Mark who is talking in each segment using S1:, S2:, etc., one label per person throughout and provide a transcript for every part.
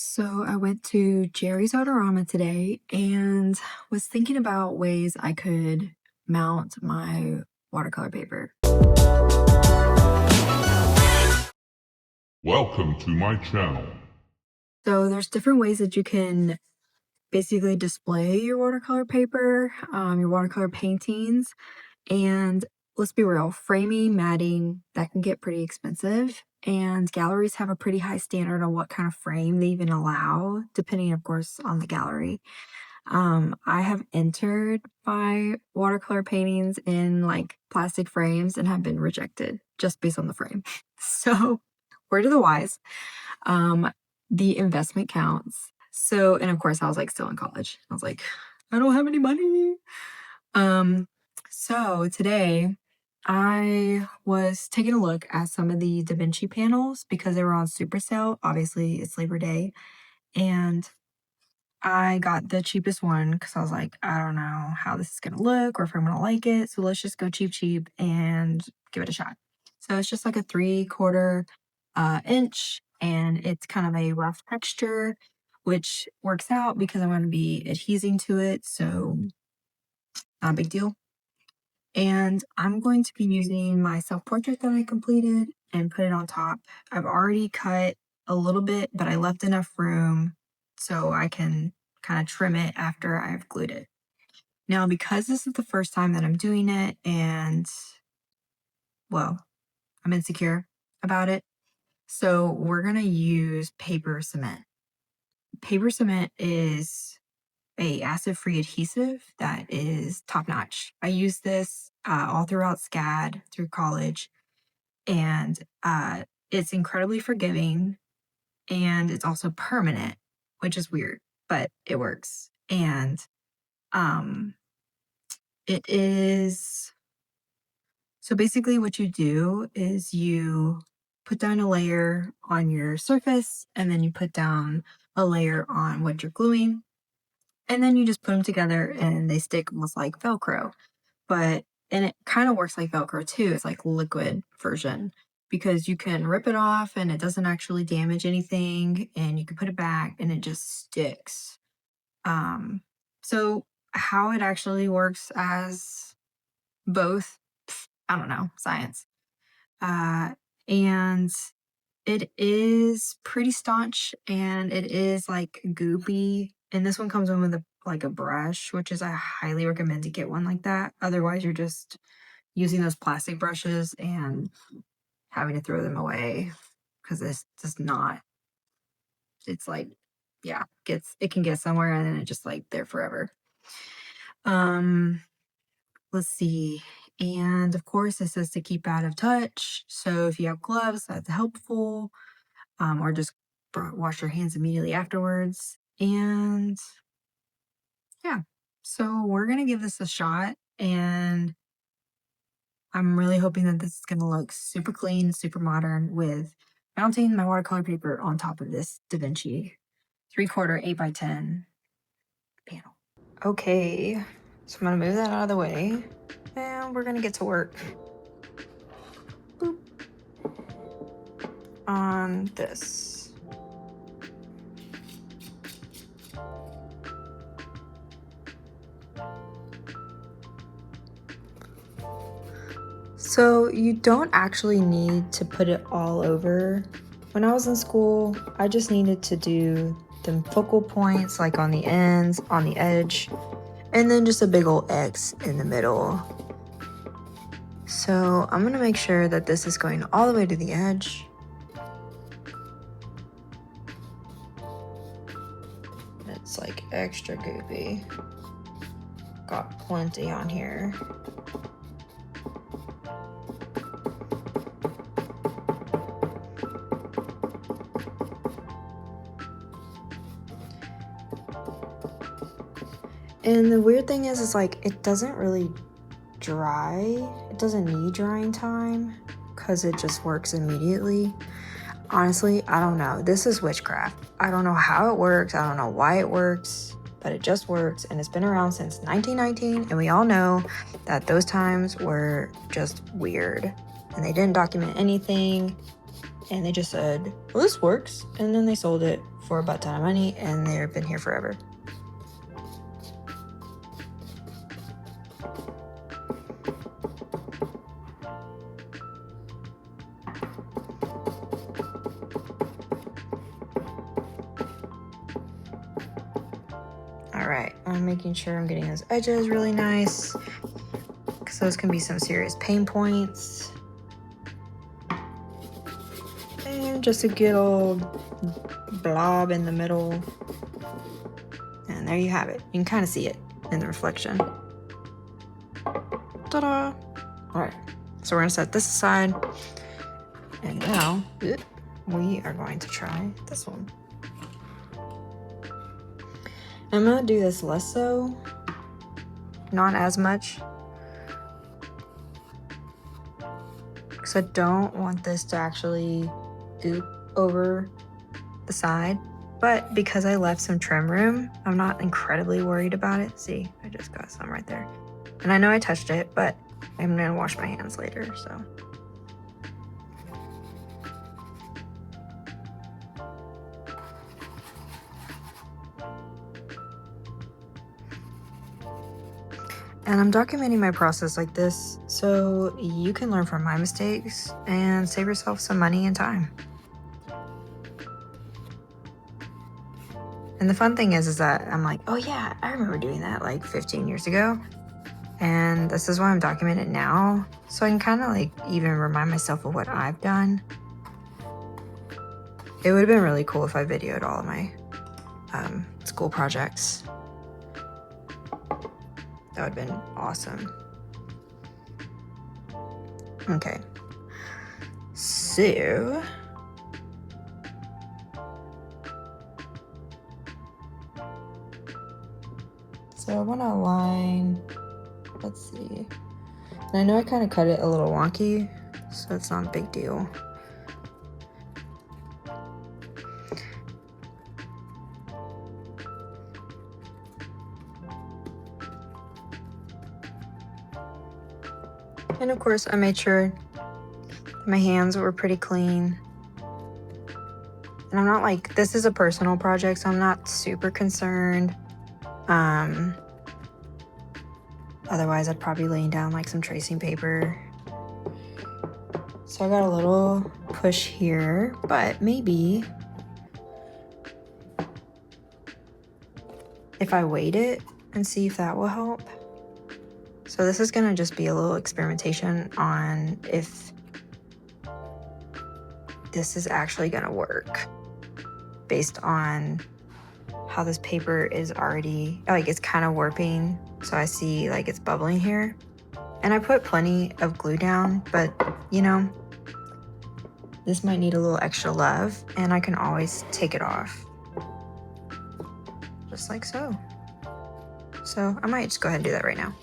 S1: So I went to Jerry's Autorama today and was thinking about ways I could mount my watercolor paper.
S2: Welcome to my channel.
S1: So there's different ways that you can basically display your watercolor paper, your watercolor paintings, and let's be real, framing, matting, that can get pretty expensive. And galleries have a pretty high standard on what kind of frame they even allow, depending, of course, on the gallery. I have entered my watercolor paintings in like plastic frames and have been rejected just based on the frame. So, word to the wise, um, the investment counts. So, and of course, I was like still in college. I was like, I don't have any money. Um, so today I was taking a look at some of the Da Vinci panels because they were on super sale. Obviously, it's Labor Day, and I got the cheapest one because I was like, I don't know how this is gonna look or if I'm gonna like it. So let's just go cheap and give it a shot. So it's just like a 3/4 inch and it's kind of a rough texture, which works out because I'm gonna be adhesing to it. So not a big deal. And I'm going to be using my self-portrait that I completed and put it on top. I've already cut a little bit, but I left enough room so I can kind of trim it after I've glued it. Now, because this is the first time that I'm doing it and, well, I'm insecure about it, so we're going to use paper cement. Paper cement is a acid-free adhesive that is top-notch. I use this all throughout SCAD through college, and it's incredibly forgiving, and it's also permanent, which is weird, but it works. And um, it is so basically what you do is you put down a layer on your surface, and then you put down a layer on what you're gluing, and then you just put them together and they stick almost like Velcro. But and it kind of works like Velcro too. It's like liquid version because you can rip it off and it doesn't actually damage anything and you can put it back and it just sticks. So how it actually works as both, I don't know, science. Uh, and it is pretty staunch and it is like goopy. And this one comes in with a brush, which is I highly recommend to get one like that. Otherwise, you're just using those plastic brushes and having to throw them away because this does not. It's like, yeah, it can get somewhere and then it just like there forever. Um, let's see. And of course, it says to keep out of touch. So if you have gloves, that's helpful. Or just wash your hands immediately afterwards. And yeah, so we're gonna give this a shot, and I'm really hoping that this is gonna look super clean, super modern with mounting my watercolor paper on top of this Da Vinci 3/4 8x10 panel. Okay, so I'm gonna move that out of the way, and we're gonna get to work. Boop. On this. So you don't actually need to put it all over. When I was in school, I just needed to do the focal points like on the ends, on the edge, and then just a big old X in the middle. So I'm gonna make sure that this is going all the way to the edge. It's like extra goopy. Got plenty on here. And the weird thing is like it doesn't really dry. It doesn't need drying time because it just works immediately. Honestly, I don't know. This is witchcraft. I don't know how it works. I don't know why it works, but it just works. And it's been around since 1919. And we all know that those times were just weird and they didn't document anything. and they just said, well, this works. And then they sold it for a butt ton of money, and they've been here forever. All right, I'm making sure I'm getting those edges really nice, because those can be some serious pain points. And just a good old blob in the middle. And there you have it. You can kind of see it in the reflection. Ta-da! All right, so we're gonna set this aside. And now we are going to try this one. I'm gonna do this less so, not as much, because I don't want this to actually goop over the side. But because I left some trim room, I'm not incredibly worried about it. See, I just got some right there. And I know I touched it, but I'm gonna wash my hands later, so. And I'm documenting my process like this so you can learn from my mistakes and save yourself some money and time. And the fun thing is that I'm like, oh yeah, I remember doing that like 15 years ago. And this is why I'm documenting it now. So I can kind of like even remind myself of what I've done. It would have been really cool if I videoed all of my school projects. That would have been awesome. Okay. So I want to align, let's see. And I know I kind of cut it a little wonky, so it's not a big deal. And of course, I made sure my hands were pretty clean. And I'm not like, this is a personal project, so I'm not super concerned. Otherwise, I'd probably lay down like some tracing paper. So I got a little push here, but maybe if I weight it and see if that will help. So this is gonna just be a little experimentation on if this is actually gonna work based on how this paper is already, like it's kind of warping. So I see like it's bubbling here. And I put plenty of glue down, but you know, this might need a little extra love and I can always take it off. Just like so. So I might just go ahead and do that right now.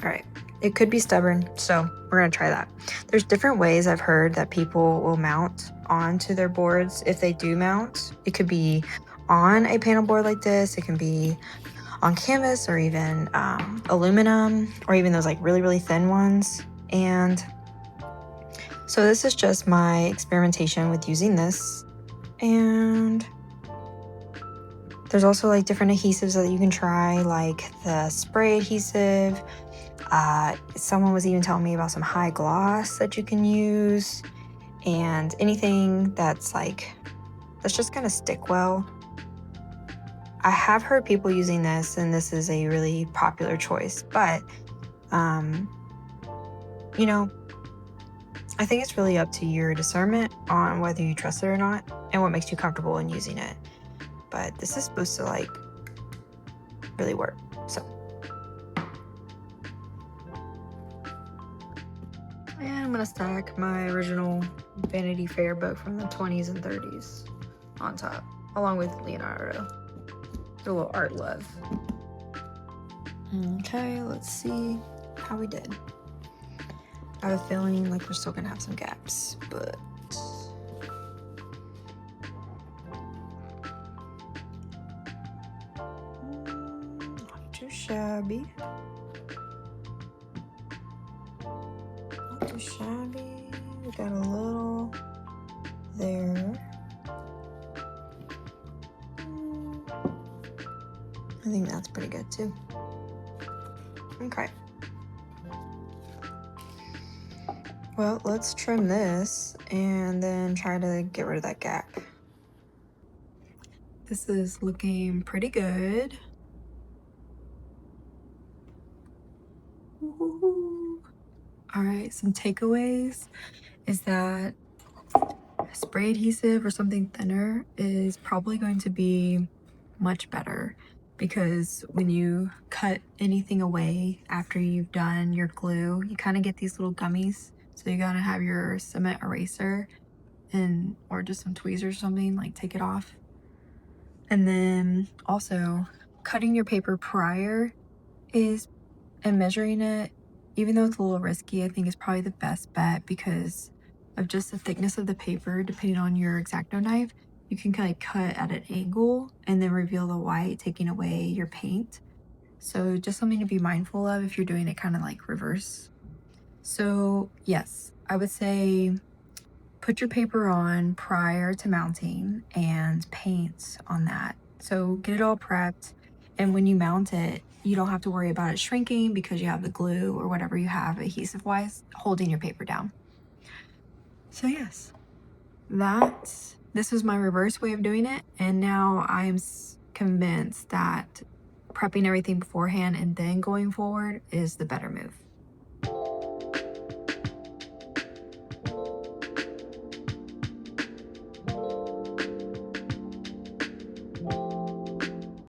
S1: All right, it could be stubborn, so we're gonna try that. There's different ways I've heard that people will mount onto their boards. If they do mount, it could be on a panel board like this, it can be on canvas or even aluminum, or even those like really, really thin ones. And so this is just my experimentation with using this. And there's also like different adhesives that you can try, like the spray adhesive. Someone was even telling me about some high gloss that you can use, and anything that's just gonna stick well. I have heard people using this, and this is a really popular choice, but you know, I think it's really up to your discernment on whether you trust it or not and what makes you comfortable in using it. But this is supposed to like really work, so. And I'm gonna stack my original Vanity Fair book from the 20s and 30s on top, along with Leonardo. a little art love. Okay, let's see how we did. I have a feeling like we're still gonna have some gaps, but not too shabby. Not too shabby. We got a little there. I think that's pretty good too. Okay. Well, let's trim this and then try to get rid of that gap. This is looking pretty good. All right, some takeaways is that spray adhesive or something thinner is probably going to be much better, because when you cut anything away after you've done your glue, you kind of get these little gummies. So you gotta have your cement eraser or just some tweezers or something, like take it off. And then also cutting your paper prior and measuring it, even though it's a little risky, I think is probably the best bet because of just the thickness of the paper. Depending on your X-Acto knife, you can kind of cut at an angle and then reveal the white, taking away your paint. So just something to be mindful of if you're doing it kind of like reverse. So yes, I would say put your paper on prior to mounting and paint on that. So get it all prepped, and when you mount it, you don't have to worry about it shrinking because you have the glue or whatever you have adhesive wise holding your paper down. So yes, this is my reverse way of doing it, and now I'm convinced that prepping everything beforehand and then going forward is the better move.